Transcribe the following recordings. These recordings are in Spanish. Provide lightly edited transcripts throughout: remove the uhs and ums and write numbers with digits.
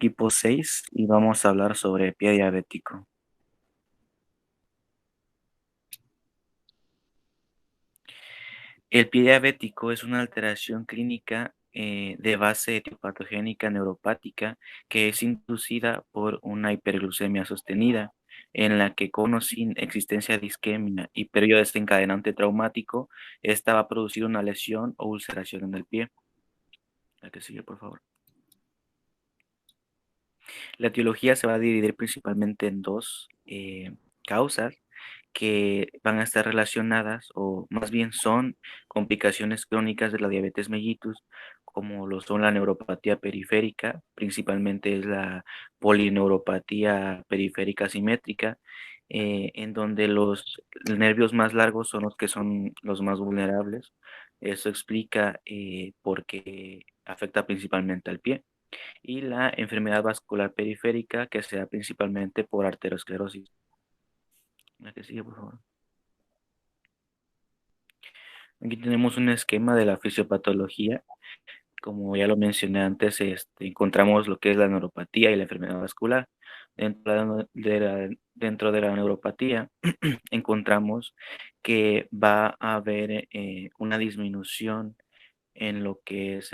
equipo 6 y vamos a hablar sobre pie diabético. El pie diabético es una alteración clínica de base etiopatogénica neuropática que es inducida por una hiperglucemia sostenida, en la que con o sin existencia de isquemia y periodo desencadenante traumático, esta va a producir una lesión o ulceración en el pie. La que sigue, por favor. La etiología se va a dividir principalmente en dos causas que van a estar relacionadas, o más bien son complicaciones crónicas de la diabetes mellitus, como lo son la neuropatía periférica, principalmente es la polineuropatía periférica simétrica, en donde los nervios más largos son los que son los más vulnerables. Eso explica por qué afecta principalmente al pie. Y la enfermedad vascular periférica, que se da principalmente por arteriosclerosis. La que sigue, por favor. Aquí tenemos un esquema de la fisiopatología. Como ya lo mencioné antes, encontramos lo que es la neuropatía y la enfermedad vascular. Dentro de la neuropatía encontramos que va a haber una disminución en lo que es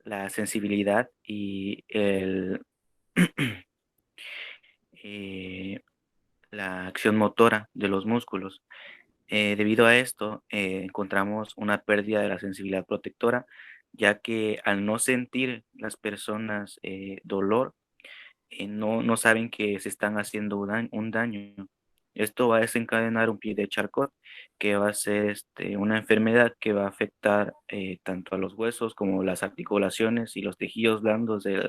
la sensibilidad y eh, la acción motora de los músculos. Debido a esto, encontramos una pérdida de la sensibilidad protectora, ya que al no sentir las personas dolor, no saben que se están haciendo un daño. Esto va a desencadenar un pie de Charcot, que va a ser una enfermedad que va a afectar tanto a los huesos como las articulaciones y los tejidos blandos de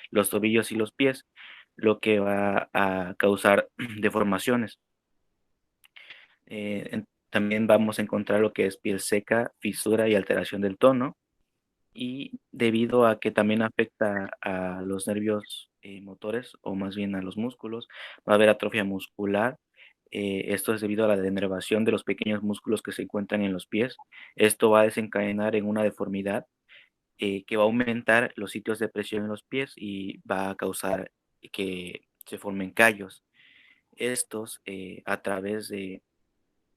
los tobillos y los pies, lo que va a causar deformaciones. También vamos a encontrar lo que es piel seca, fisura y alteración del tono. Y debido a que también afecta a los nervios motores, o más bien a los músculos, va a haber atrofia muscular. Esto es debido a la denervación de los pequeños músculos que se encuentran en los pies. Esto va a desencadenar en una deformidad que va a aumentar los sitios de presión en los pies y va a causar que se formen callos. Estos, a través de,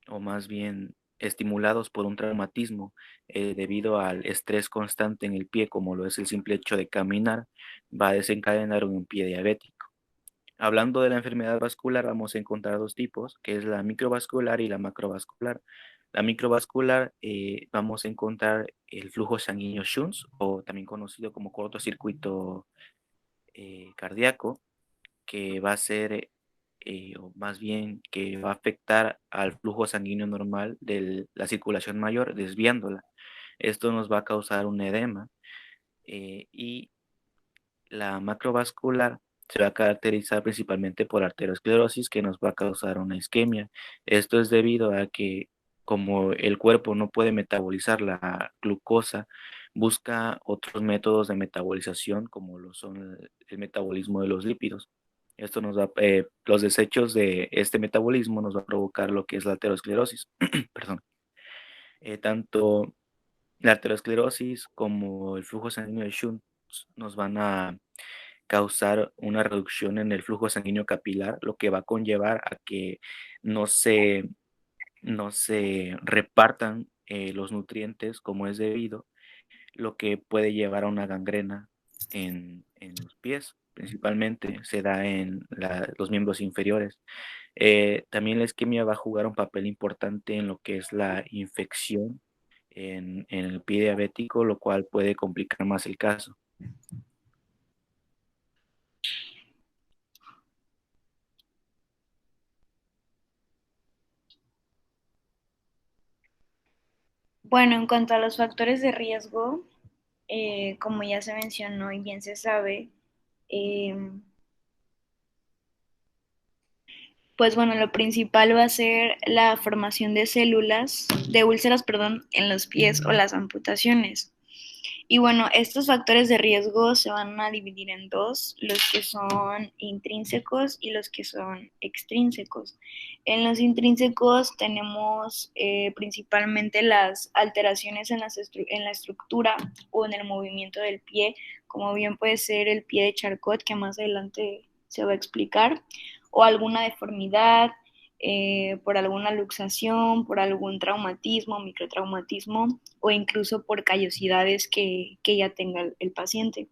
o más bien estimulados por un traumatismo debido al estrés constante en el pie, como lo es el simple hecho de caminar, va a desencadenar un pie diabético. Hablando de la enfermedad vascular, vamos a encontrar dos tipos, que es la microvascular y la macrovascular. La microvascular, vamos a encontrar el flujo sanguíneo Shunt, o también conocido como cortocircuito cardíaco, que va a ser, o más bien que va a afectar al flujo sanguíneo normal de la circulación mayor, desviándola. Esto nos va a causar un edema, y la macrovascular se va a caracterizar principalmente por arteriosclerosis, que nos va a causar una isquemia. Esto es debido a que como el cuerpo no puede metabolizar la glucosa, busca otros métodos de metabolización, como lo son el metabolismo de los lípidos. Los desechos de este metabolismo nos va a provocar lo que es la aterosclerosis. Perdón. Tanto la aterosclerosis como el flujo sanguíneo de Shunt nos van a causar una reducción en el flujo sanguíneo capilar, lo que va a conllevar a que no se, no se repartan los nutrientes como es debido, lo que puede llevar a una gangrena en los pies. Principalmente se da en los miembros inferiores. También la isquemia va a jugar un papel importante en lo que es la infección en el pie diabético, lo cual puede complicar más el caso. Bueno, en cuanto a los factores de riesgo, como ya se mencionó y bien se sabe, eh, pues bueno, lo principal va a ser la formación de células, de úlceras, perdón, en los pies o las amputaciones. Y bueno, estos factores de riesgo se van a dividir en dos, los que son intrínsecos y los que son extrínsecos. En los intrínsecos tenemos principalmente las alteraciones en la estructura o en el movimiento del pie, como bien puede ser el pie de Charcot, que más adelante se va a explicar, o alguna deformidad, por alguna luxación, por algún traumatismo, microtraumatismo o incluso por callosidades que ya tenga el paciente.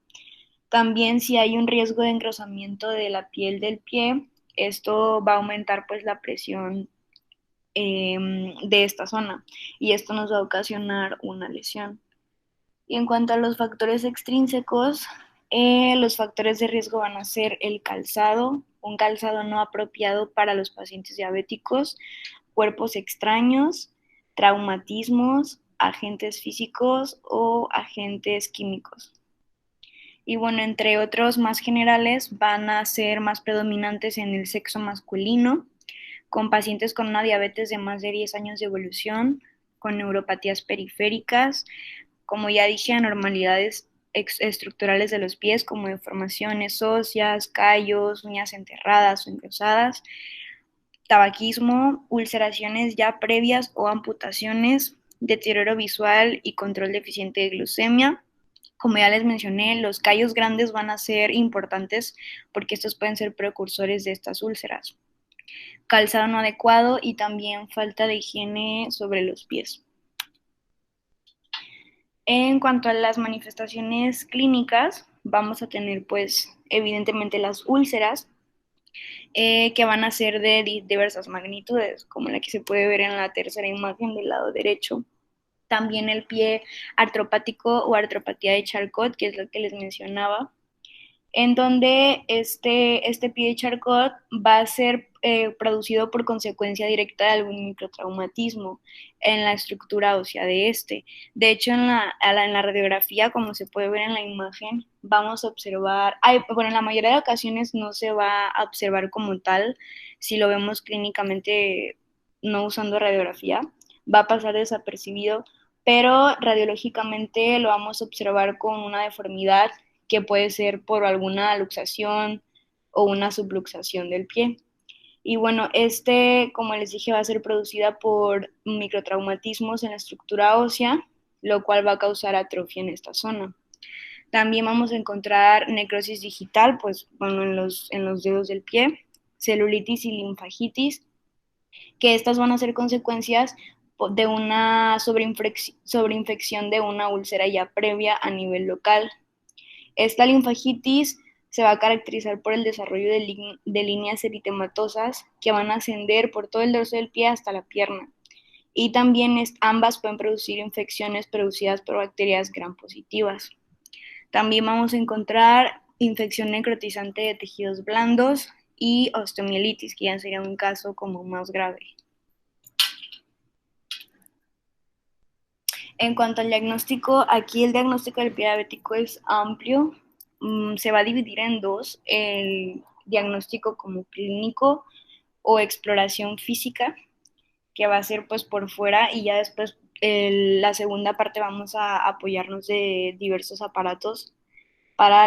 También si hay un riesgo de engrosamiento de la piel del pie, esto va a aumentar pues la presión de esta zona y esto nos va a ocasionar una lesión. Y en cuanto a los factores extrínsecos, los factores de riesgo van a ser el calzado, un calzado no apropiado para los pacientes diabéticos, cuerpos extraños, traumatismos, agentes físicos o agentes químicos. Y bueno, entre otros más generales, van a ser más predominantes en el sexo masculino, con pacientes con una diabetes de más de 10 años de evolución, con neuropatías periféricas, como ya dije, anormalidades estructurales de los pies, como deformaciones óseas, callos, uñas enterradas o engrosadas, tabaquismo, ulceraciones ya previas o amputaciones, deterioro visual y control deficiente de glucemia. Como ya les mencioné, los callos grandes van a ser importantes porque estos pueden ser precursores de estas úlceras. Calzado no adecuado y también falta de higiene sobre los pies. En cuanto a las manifestaciones clínicas, vamos a tener pues evidentemente las úlceras, que van a ser de diversas magnitudes, como la que se puede ver en la tercera imagen del lado derecho. También el pie artropático o artropatía de Charcot, que es lo que les mencionaba, en donde este pie de Charcot va a ser producido por consecuencia directa de algún microtraumatismo en la estructura ósea de este. De hecho, en la radiografía, como se puede ver en la imagen, vamos a observar, bueno, en la mayoría de ocasiones no se va a observar como tal, si lo vemos clínicamente no usando radiografía, va a pasar desapercibido, pero radiológicamente lo vamos a observar con una deformidad que puede ser por alguna luxación o una subluxación del pie. Y bueno, como les dije, va a ser producida por microtraumatismos en la estructura ósea, lo cual va a causar atrofia en esta zona. También vamos a encontrar necrosis digital, pues bueno, en los dedos del pie, celulitis y linfagitis, que estas van a ser consecuencias de una sobreinfección de una úlcera ya previa a nivel local. Esta linfagitis se va a caracterizar por el desarrollo de líneas eritematosas que van a ascender por todo el dorso del pie hasta la pierna. Y también ambas pueden producir infecciones producidas por bacterias gram positivas. También vamos a encontrar infección necrotizante de tejidos blandos y osteomielitis, que ya sería un caso como más grave. En cuanto al diagnóstico, aquí el diagnóstico del pie diabético es amplio. Se va a dividir en dos, el diagnóstico como clínico o exploración física, que va a ser pues por fuera, y ya después la segunda parte vamos a apoyarnos de diversos aparatos para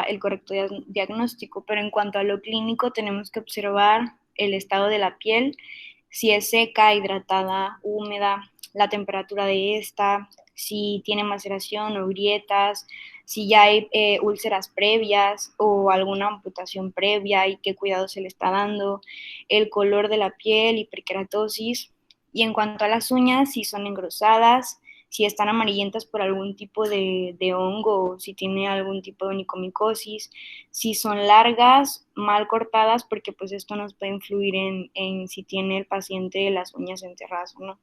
el correcto diagnóstico. Pero en cuanto a lo clínico, tenemos que observar el estado de la piel, si es seca, hidratada, húmeda, la temperatura de esta, si tiene maceración o grietas, si ya hay úlceras previas o alguna amputación previa y qué cuidado se le está dando, el color de la piel, hiperkeratosis. Y en cuanto a las uñas, si son engrosadas, si están amarillentas por algún tipo de hongo, si tiene algún tipo de onicomicosis, si son largas, mal cortadas, porque pues esto nos puede influir en si tiene el paciente las uñas enterradas o no.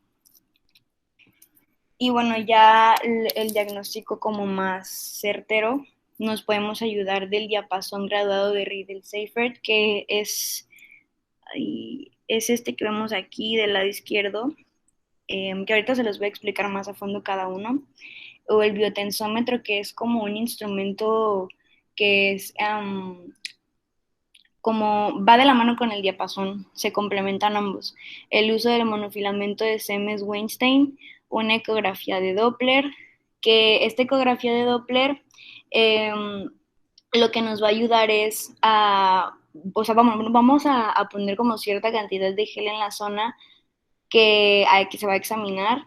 Y bueno, ya el diagnóstico como más certero, nos podemos ayudar del diapasón graduado de Riedel-Seyfert, que es este que vemos aquí del lado izquierdo, que ahorita se los voy a explicar más a fondo cada uno, o el biotensómetro, que es como un instrumento que es como va de la mano con el diapasón, se complementan ambos. El uso del monofilamento de Siemens-Weinstein, una ecografía de Doppler que esta ecografía de Doppler lo que nos va a ayudar es o sea, vamos a poner como cierta cantidad de gel en la zona que se va a examinar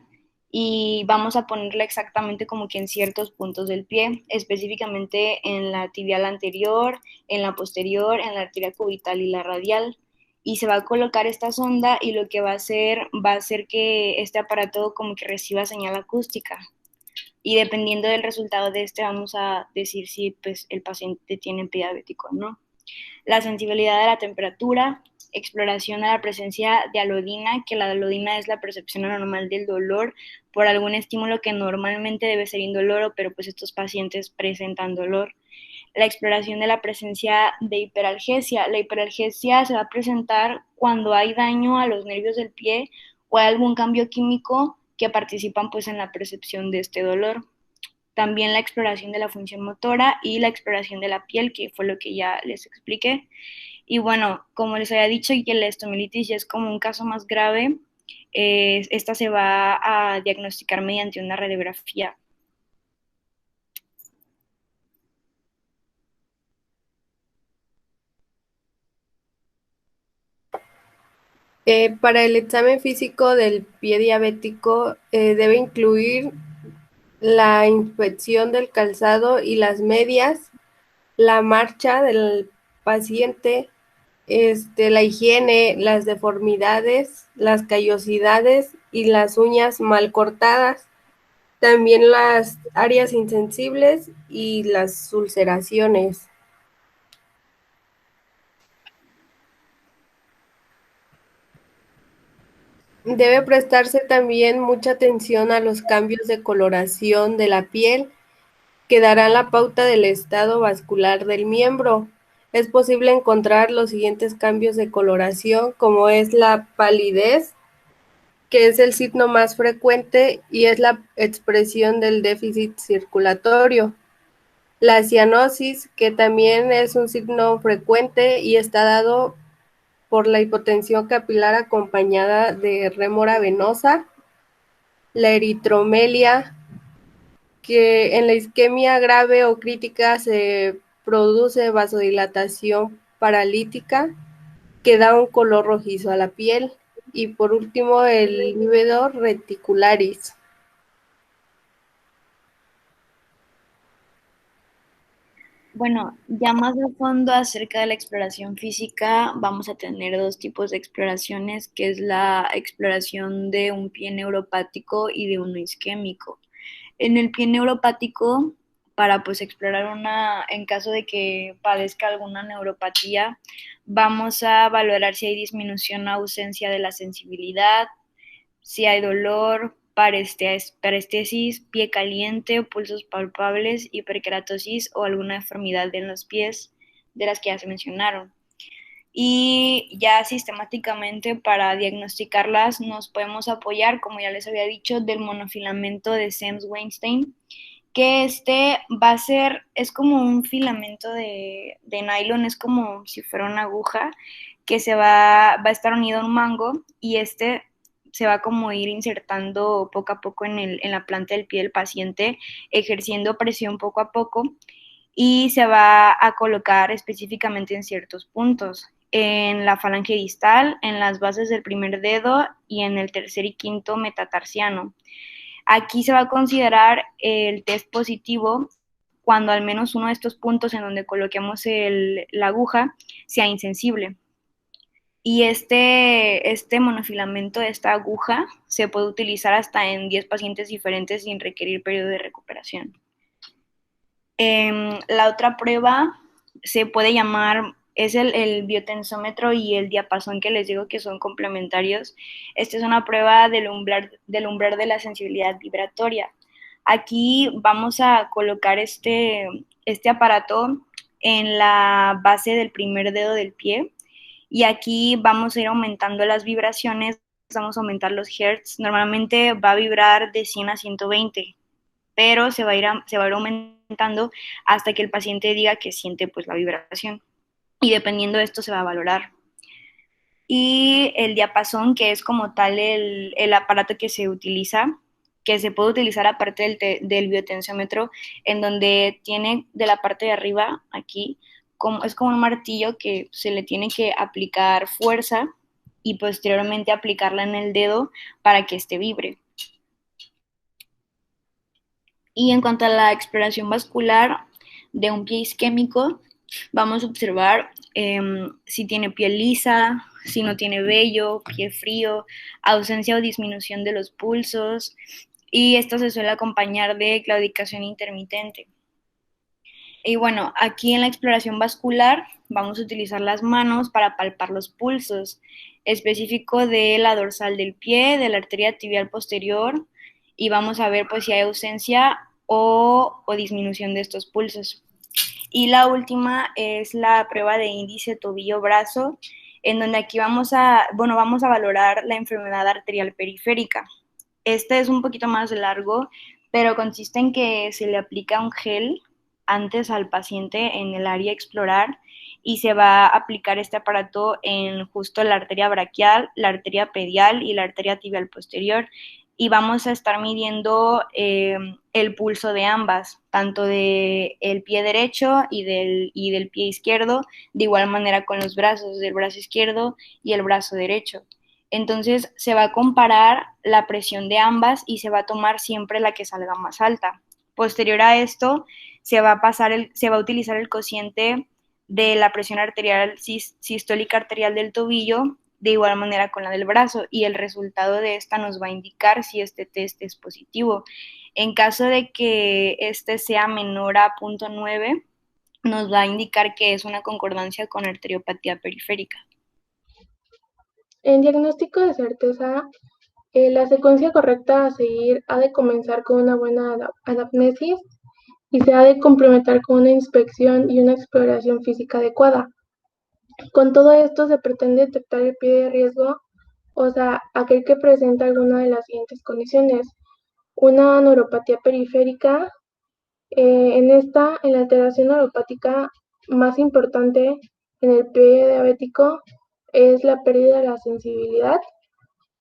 y vamos a ponerla exactamente como que en ciertos puntos del pie, específicamente en la tibial anterior, en la posterior, en la arteria cubital y la radial. Y se va a colocar esta sonda y lo que va a hacer que este aparato como que reciba señal acústica. Y dependiendo del resultado de este vamos a decir si pues el paciente tiene pie diabético o no. La sensibilidad a la temperatura, exploración a la presencia de alodina, que la alodina es la percepción anormal del dolor por algún estímulo que normalmente debe ser indoloro, pero pues estos pacientes presentan dolor. La exploración de la presencia de hiperalgesia. La hiperalgesia se va a presentar cuando hay daño a los nervios del pie o hay algún cambio químico que participan pues en la percepción de este dolor. También la exploración de la función motora y la exploración de la piel, que fue lo que ya les expliqué. Y bueno, como les había dicho, que la estomilitis ya es como un caso más grave, esta se va a diagnosticar mediante una radiografía. Para el examen físico del pie diabético debe incluir la inspección del calzado y las medias, la marcha del paciente, la higiene, las deformidades, las callosidades y las uñas mal cortadas, también las áreas insensibles y las ulceraciones. Debe prestarse también mucha atención a los cambios de coloración de la piel que darán la pauta del estado vascular del miembro. Es posible encontrar los siguientes cambios de coloración, como es la palidez, que es el signo más frecuente y es la expresión del déficit circulatorio. La cianosis, que también es un signo frecuente y está dado por la hipotensión capilar acompañada de rémora venosa. La eritromelia, que en la isquemia grave o crítica se produce vasodilatación paralítica que da un color rojizo a la piel. Y por último, el lívido reticularis. Bueno, ya más a fondo acerca de la exploración física, vamos a tener dos tipos de exploraciones, que es la exploración de un pie neuropático y de uno isquémico. En el pie neuropático, para pues explorar en caso de que padezca alguna neuropatía, vamos a valorar si hay disminución o ausencia de la sensibilidad, si hay dolor, parestesis, pie caliente, pulsos palpables, hiperkeratosis o alguna deformidad en los pies de las que ya se mencionaron. Y ya sistemáticamente para diagnosticarlas nos podemos apoyar, como ya les había dicho, del monofilamento de Sams-Weinstein, que este va a ser, es como un filamento de nylon, es como si fuera una aguja que va a estar unido a un mango y este se va como ir insertando poco a poco en la planta del pie del paciente, ejerciendo presión poco a poco y se va a colocar específicamente en ciertos puntos, en la falange distal, en las bases del primer dedo y en el tercer y quinto metatarsiano. Aquí se va a considerar el test positivo cuando al menos uno de estos puntos en donde coloquemos la aguja sea insensible. Y este monofilamento, esta aguja, se puede utilizar hasta en 10 pacientes diferentes sin requerir periodo de recuperación. La otra prueba se puede llamar, es el biotensómetro y el diapasón que les digo que son complementarios. Esta es una prueba del umbral de la sensibilidad vibratoria. Aquí vamos a colocar este aparato en la base del primer dedo del pie y aquí vamos a ir aumentando las vibraciones, vamos a aumentar los hertz. Normalmente va a vibrar de 100 a 120, pero se va a ir aumentando hasta que el paciente diga que siente pues la vibración. Y dependiendo de esto se va a valorar. Y el diapasón, que es como tal el aparato que se utiliza, que se puede utilizar aparte del biotensiómetro, en donde tiene de la parte de arriba, aquí, es como un martillo que se le tiene que aplicar fuerza y posteriormente aplicarla en el dedo para que este vibre. Y en cuanto a la exploración vascular de un pie isquémico, vamos a observar si tiene piel lisa, si no tiene vello, pie frío, ausencia o disminución de los pulsos, y esto se suele acompañar de claudicación intermitente. Y bueno, aquí en la exploración vascular vamos a utilizar las manos para palpar los pulsos, específico de la dorsal del pie, de la arteria tibial posterior, y vamos a ver pues si hay ausencia o disminución de estos pulsos. Y la última es la prueba de índice tobillo-brazo, en donde aquí vamos a valorar la enfermedad arterial periférica. Este es un poquito más largo, pero consiste en que se le aplica un gel antes al paciente en el área a explorar y se va a aplicar este aparato en justo la arteria braquial, la arteria pedial y la arteria tibial posterior. Y vamos a estar midiendo el pulso de ambas, tanto del pie derecho y del pie izquierdo, de igual manera con los brazos, del brazo izquierdo y el brazo derecho. Entonces se va a comparar la presión de ambas y se va a tomar siempre la que salga más alta. Posterior a esto, se va a utilizar el cociente de la presión arterial sistólica arterial del tobillo, de igual manera con la del brazo, y el resultado de esta nos va a indicar si este test es positivo. En caso de que este sea menor a 0.9, nos va a indicar que es una concordancia con arteriopatía periférica. En diagnóstico de certeza, la secuencia correcta a seguir ha de comenzar con una buena anamnesis y se ha de complementar con una inspección y una exploración física adecuada. Con todo esto se pretende detectar el pie de riesgo, o sea, aquel que presenta alguna de las siguientes condiciones. Una neuropatía periférica, en la alteración neuropática más importante en el pie diabético es la pérdida de la sensibilidad,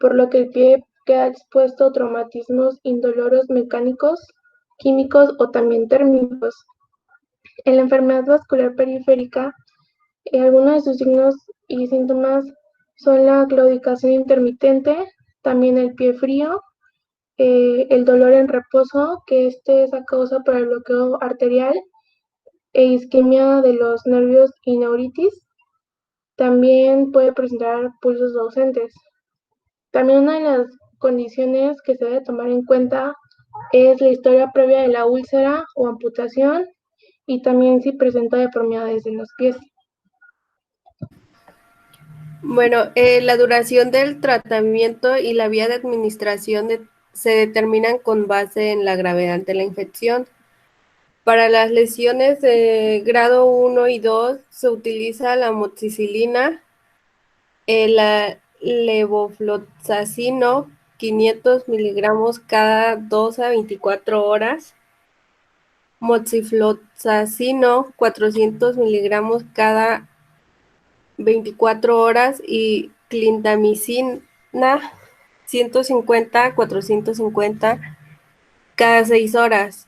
por lo que el pie queda expuesto a traumatismos indoloros mecánicos, químicos o también térmicos. En la enfermedad vascular periférica, algunos de sus signos y síntomas son la claudicación intermitente, también el pie frío, el dolor en reposo, que este es a causa por el bloqueo arterial, e isquemia de los nervios y neuritis. También puede presentar pulsos ausentes. También una de las condiciones que se debe tomar en cuenta es la historia previa de la úlcera o amputación y también si presenta deformidades en los pies. Bueno, la duración del tratamiento y la vía de administración se determinan con base en la gravedad de la infección. Para las lesiones de grado 1 y 2 se utiliza la amoxicilina, la levofloxacino, 500 miligramos cada 2 a 24 horas, moxifloxacino, 400 miligramos cada 24 horas y clindamicina, 150 a 450 cada 6 horas.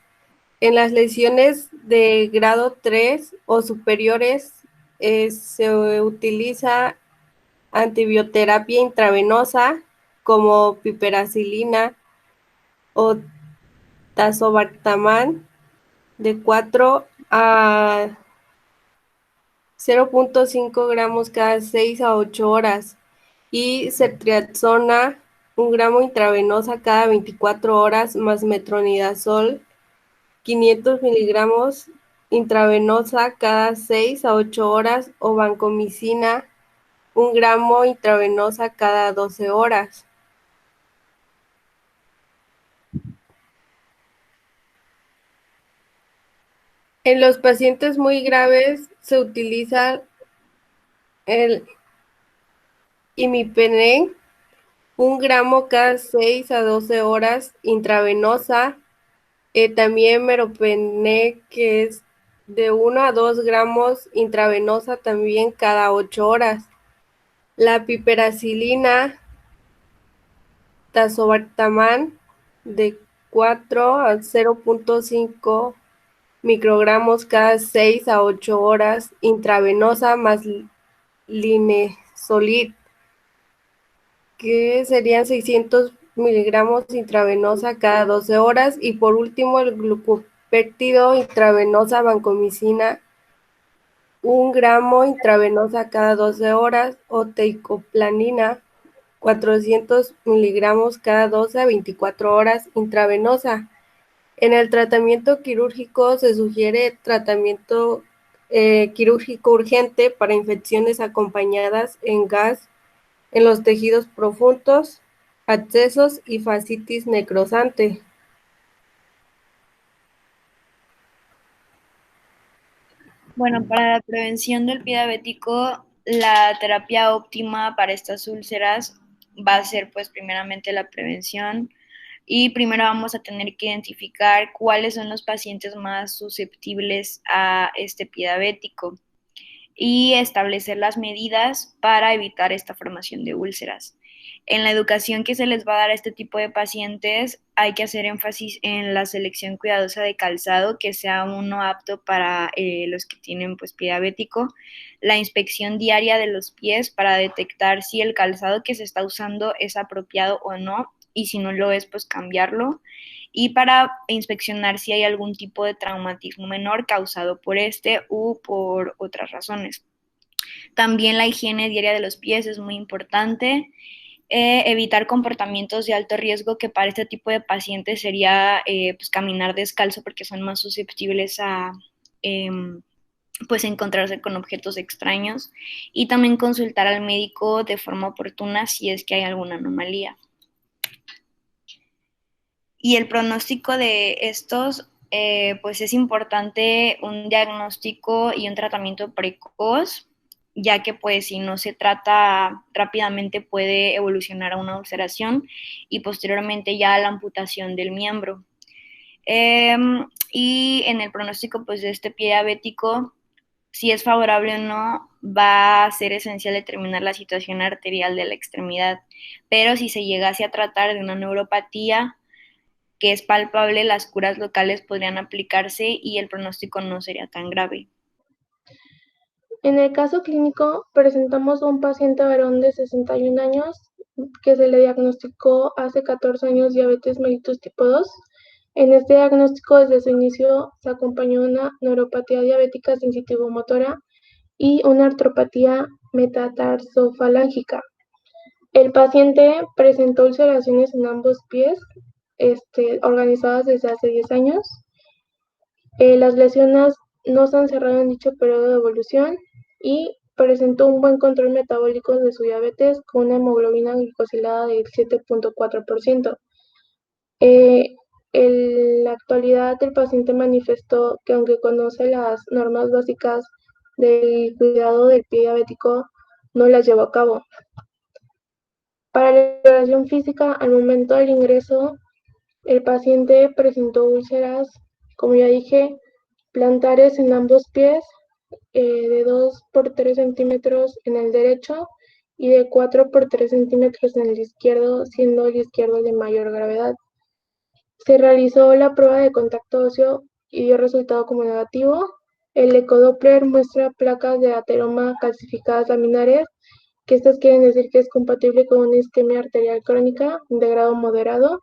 En las lesiones de grado 3 o superiores se utiliza antibioterapia intravenosa como piperacilina o tazobactam de 4 a 0.5 gramos cada 6 a 8 horas y ceftriaxona 1 gramo intravenosa cada 24 horas más metronidazol 500 miligramos intravenosa cada 6 a 8 horas o vancomicina 1 gramo intravenosa cada 12 horas. En los pacientes muy graves se utiliza el imipenem 1 gramo cada 6 a 12 horas intravenosa, también meropenem, que es de 1 a 2 gramos intravenosa también cada 8 horas. La piperacilina, tazobactam de 4 a 0.5 microgramos cada 6 a 8 horas intravenosa más linezolid, que serían 600 miligramos intravenosa cada 12 horas. Y por último, el glucopéptido intravenosa vancomicina 1 gramo intravenosa cada 12 horas, o teicoplanina 400 miligramos cada 12 a 24 horas intravenosa. En el tratamiento quirúrgico se sugiere tratamiento quirúrgico urgente para infecciones acompañadas en gas en los tejidos profundos, abscesos y fascitis necrosante. Bueno, para la prevención del pie diabético, la terapia óptima para estas úlceras va a ser, pues, primeramente la prevención. Y primero vamos a tener que identificar cuáles son los pacientes más susceptibles a este pie diabético y establecer las medidas para evitar esta formación de úlceras. En la educación que se les va a dar a este tipo de pacientes hay que hacer énfasis en la selección cuidadosa de calzado, que sea uno apto para los que tienen, pues, pie diabético, la inspección diaria de los pies para detectar si el calzado que se está usando es apropiado o no, y si no lo es, pues cambiarlo, y para inspeccionar si hay algún tipo de traumatismo menor causado por este u por otras razones. También la higiene diaria de los pies es muy importante. Evitar comportamientos de alto riesgo, que para este tipo de pacientes sería pues caminar descalzo, porque son más susceptibles a pues encontrarse con objetos extraños, y también consultar al médico de forma oportuna si es que hay alguna anomalía. Y el pronóstico de estos, pues es importante un diagnóstico y un tratamiento precoz, ya que pues si no se trata rápidamente puede evolucionar a una ulceración y posteriormente ya a la amputación del miembro. Y en el pronóstico, pues, de este pie diabético, si es favorable o no, va a ser esencial determinar la situación arterial de la extremidad. Pero si se llegase a tratar de una neuropatía que es palpable, las curas locales podrían aplicarse y el pronóstico no sería tan grave. En el caso clínico, presentamos a un paciente varón de 61 años que se le diagnosticó hace 14 años diabetes mellitus tipo 2. En este diagnóstico, desde su inicio, se acompañó una neuropatía diabética sensitivo-motora y una artropatía metatarsofalángica. El paciente presentó ulceraciones en ambos pies, organizadas desde hace 10 años. Las lesiones no se han cerrado en dicho periodo de evolución y presentó un buen control metabólico de su diabetes con una hemoglobina glicosilada del 7.4%. En la actualidad, el paciente manifestó que, aunque conoce las normas básicas del cuidado del pie diabético, no las llevó a cabo. Para la exploración física, al momento del ingreso, el paciente presentó úlceras, como ya dije, plantares en ambos pies, de 2 por 3 centímetros en el derecho y de 4 por 3 centímetros en el izquierdo, siendo el izquierdo de mayor gravedad. Se realizó la prueba de contacto óseo y dio resultado como negativo. El ecodoppler muestra placas de ateroma calcificadas laminares, que estas quieren decir que es compatible con una isquemia arterial crónica de grado moderado.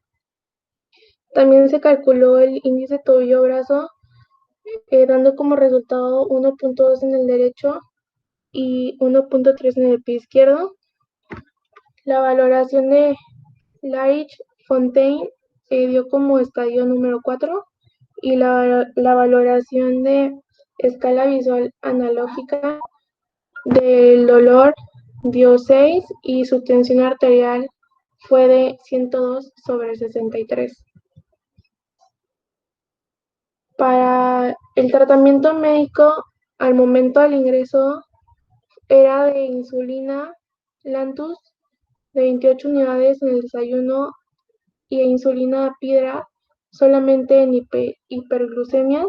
También se calculó el índice tobillo-brazo, dando como resultado 1.2 en el derecho y 1.3 en el pie izquierdo. La valoración de Larich-Fontaine dio como estadio número 4, y la valoración de escala visual analógica del dolor dio 6 y su tensión arterial fue de 102/63. Para el tratamiento médico, al momento del ingreso, era de insulina Lantus de 28 unidades en el desayuno y de insulina Apidra solamente en hiperglucemias.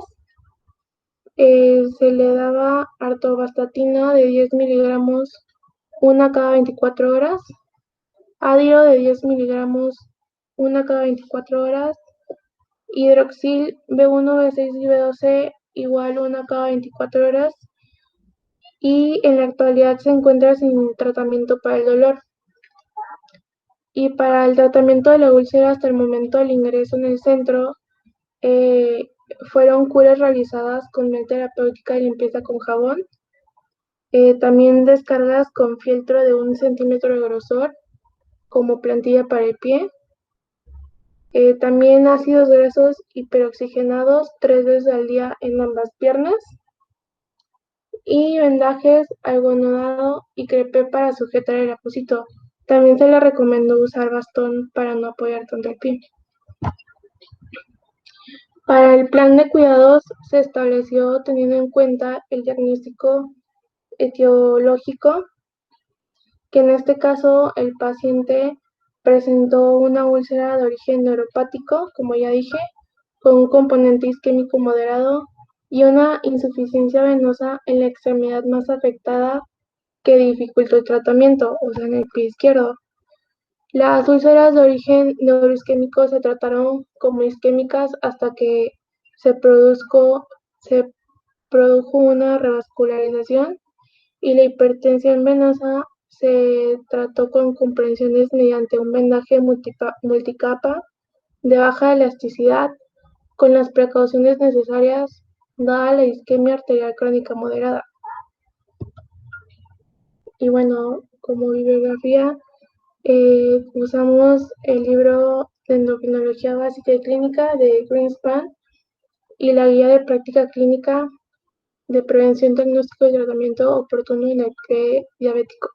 Se le daba atorvastatina de 10 miligramos una cada 24 horas, Adiro de 10 miligramos una cada 24 horas, hidroxil B1, B6 y B12 igual 1 cada 24 horas, y en la actualidad se encuentra sin tratamiento para el dolor. Y para el tratamiento de la úlcera, hasta el momento del ingreso en el centro, fueron curas realizadas con miel terapéutica y limpieza con jabón, también descargas con fieltro de 1 centímetro de grosor como plantilla para el pie, también ácidos grasos hiperoxigenados 3 veces al día en ambas piernas, y vendajes, algodonado y crepé para sujetar el apósito. También se le recomendó usar bastón para no apoyar tanto el pie. Para el plan de cuidados se estableció teniendo en cuenta el diagnóstico etiológico, que en este caso el paciente presentó una úlcera de origen neuropático, como ya dije, con un componente isquémico moderado y una insuficiencia venosa en la extremidad más afectada que dificultó el tratamiento, o sea, en el pie izquierdo. Las úlceras de origen neuroisquémico se trataron como isquémicas hasta que se produjo una revascularización, y la hipertensión venosa se trató con comprensiones mediante un vendaje multicapa de baja elasticidad, con las precauciones necesarias dada la isquemia arterial crónica moderada. Y bueno, como bibliografía, usamos el libro de Endocrinología Básica y Clínica de Greenspan y la Guía de Práctica Clínica de Prevención, Diagnóstico y Tratamiento Oportuno en el Pie Diabético.